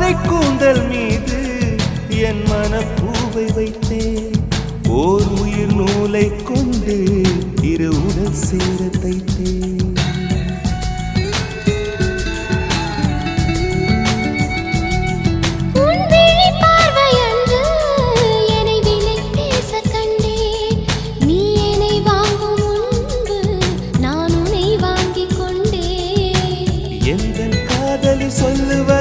மாலை கூந்தல் மீது என் மனப்பூவை வைத்தேன். ஓர் உயிர் நூலை கொண்டு இரு உடல் சேர தைத்தேன். சொல்லுவ